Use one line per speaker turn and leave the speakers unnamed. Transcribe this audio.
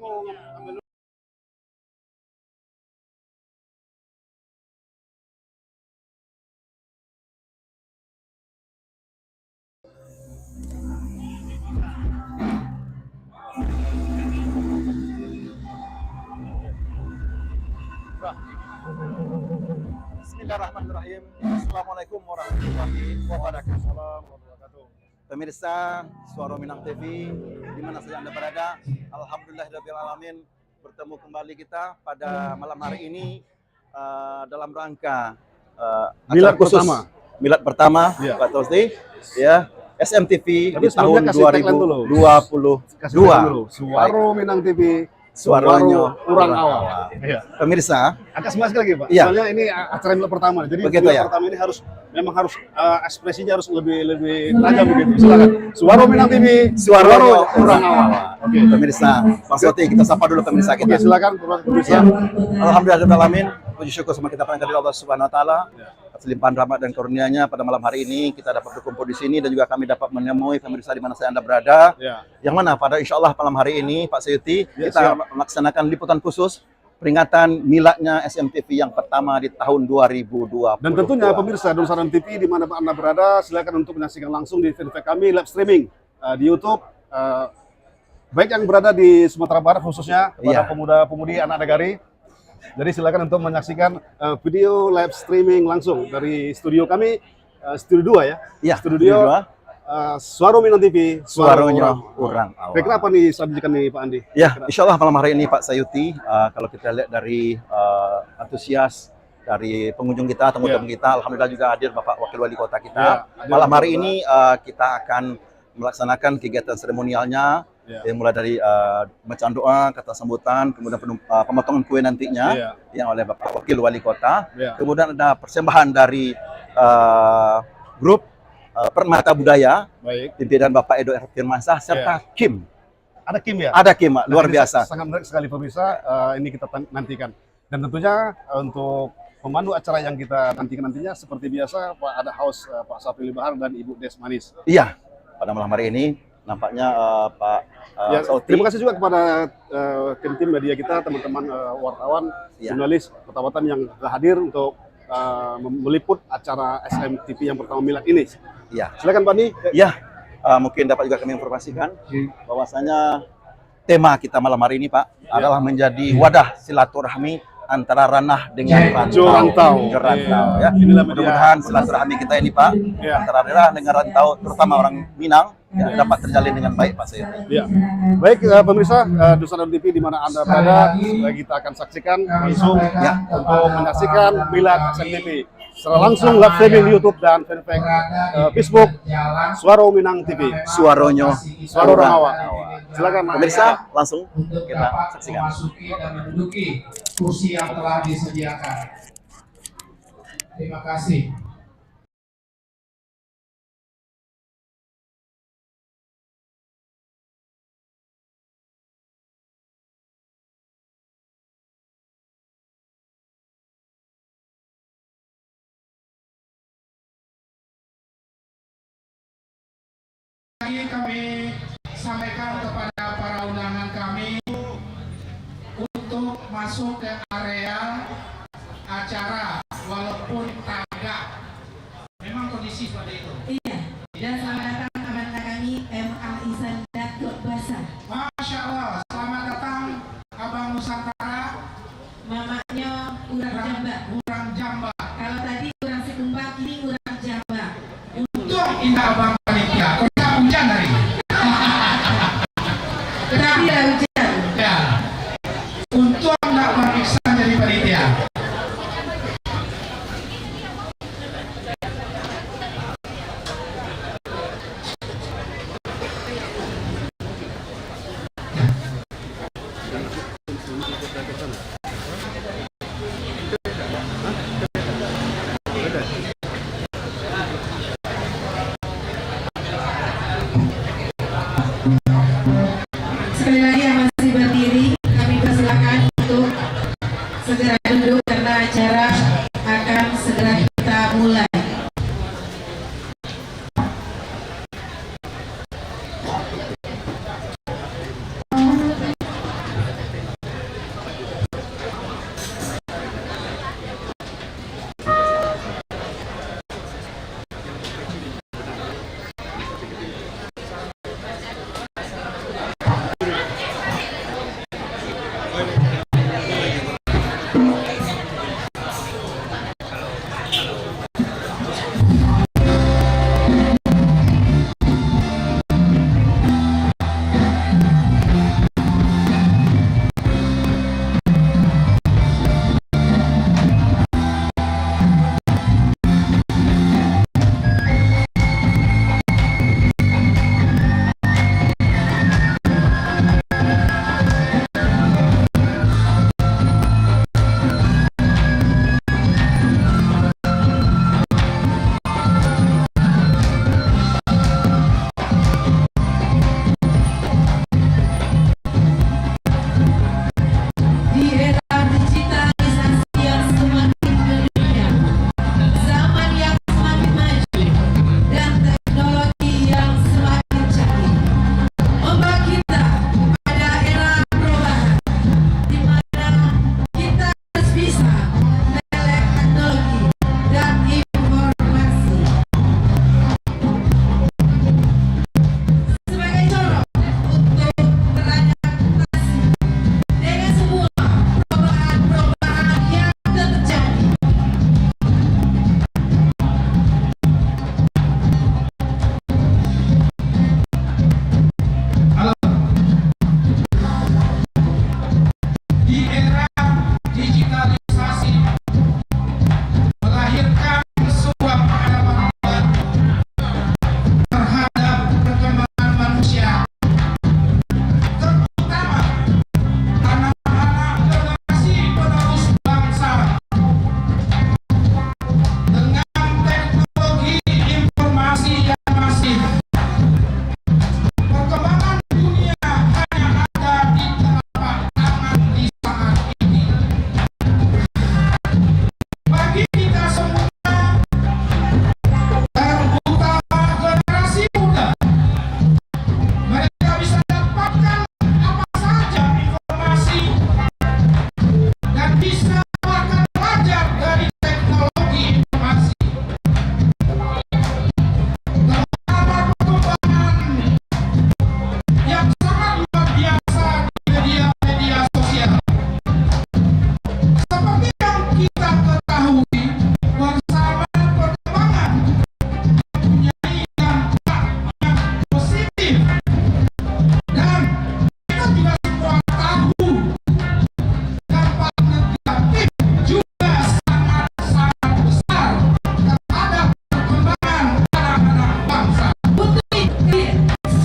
mau ambil
Bismillahirrahmanirrahim. Assalamualaikum warahmatullahi wabarakatuh. Pemirsa Suara Minang TV, di mana saja Anda berada, alhamdulillahirabbil alamin, bertemu kembali kita pada malam hari ini dalam rangka
milad
khusus
pertama.
Milad pertama,
Ya.
Pak Tosdi, ya, SMTV
Tapi
di tahun
sebelumnya kasih tagline dulu.
2022.
Suara Minang TV,
Suaranya
orang awal. Iya.
Pemirsa,
Agak semangat lagi, Pak.
Iya.
Soalnya ini acara milad pertama. Jadi
Begitu
milad
ya?
pertama ini memang harus ekspresinya harus lebih tajam begitu. Silakan. Suara Minang TV,
suaranya
orang awal. Oke.
Pemirsa, Pak Soti, kita sapa dulu pemirsa
Oke,
kita.
silakan pemirsa.
Ya. Alhamdulillahirrahmanirrahim. Puji syukur sama kita panjang dari Allah Subhanahu wa taala. Atas limpahan rahmat dan karunia-Nya pada malam hari ini kita dapat berkumpul di sini dan juga kami dapat menemui pemirsa di mana saja Anda berada.
Ya.
Yang mana pada insya Allah malam hari ini Pak Sayuti
Ya,
kita
siap.
melaksanakan liputan khusus peringatan miladnya SMTV yang pertama di tahun 2020.
Dan tentunya pemirsa Donsaran TV di mana Anda berada, silakan untuk menyaksikan langsung di fanpage kami live streaming di YouTube. Baik yang berada di Sumatera Barat khususnya kepada
Iya.
pemuda-pemudi anak negari. Jadi silakan untuk menyaksikan video live streaming langsung dari studio kami, studio 2 ya.
Iya,
Studio Suara Minang TV,
suaranya orang awal.
Baik, kenapa nih sajikan nih Pak Andi?
Ya, insya Allah malam hari ini Pak Sayuti, kalau kita lihat dari antusias dari pengunjung kita, tamu-tamu kita, alhamdulillah juga hadir Bapak Wakil Wali Kota kita.
Ya,
Malam hari ini kita akan melaksanakan kegiatan seremonialnya, mulai dari bacaan doa, kata sambutan, kemudian pemotongan kue nantinya yang oleh Bapak Wakil Wali Kota. Kemudian ada persembahan dari grup Permata Budaya,
Baik.
pimpinan Bapak Edo Firmansyah serta Kim.
Ada Kim ya?
Ada Kim, Pak. Luar
Nah, ini
biasa.
Sangat menarik sekali pemirsa, ini kita nantikan. Dan tentunya untuk pemandu acara yang kita nantikan seperti biasa Pak ada host Pak Sapili Bahar dan Ibu Des Manis.
Iya, pada malam hari ini nampaknya Pak Sauti.
Terima kasih juga kepada tim-tim media kita, teman-teman wartawan, jurnalis, wartawan yang telah hadir untuk meliput acara SMTV yang pertama milad ini.
Iya.
Silakan Pak Andi.
Iya, mungkin dapat juga kami informasikan bahwasanya tema kita malam hari ini Pak adalah menjadi wadah silaturahmi antara ranah dengan rantau. Ya.
Inilah
Mudah-mudahan silaturahmi kita ini Pak antara ranah dengan rantau, terutama orang Minang, dapat terjalin dengan baik Pak Sayuti.
Ya. Baik pemirsa Donsaran TV di mana Anda berada, kita akan saksikan langsung untuk menyaksikan milad SMTV secara langsung live streaming di YouTube dan fanpage Facebook Suara Minang TV.
Suaranya
Suara orang awal. Silakan
pemirsa, langsung kita saksikan.
Memasuki dan menduduki kursi yang telah disediakan. Terima kasih. Kami sampaikan kepada para undangan kami untuk masuk ke area acara walaupun tagak. Memang kondisi seperti itu.
Iya, dan selamat datang amanah kami MA Ihsan Datuk Basa.
Masya Allah, selamat datang Abang Nusantara,
Mamanya Urang Jamba.
Urang Jamba.
Kalau tadi Urang Sekumbang, ini Urang Jamba.
Untung indah Abang panitia, kita hujan hari ini.
Tadi lah hujan.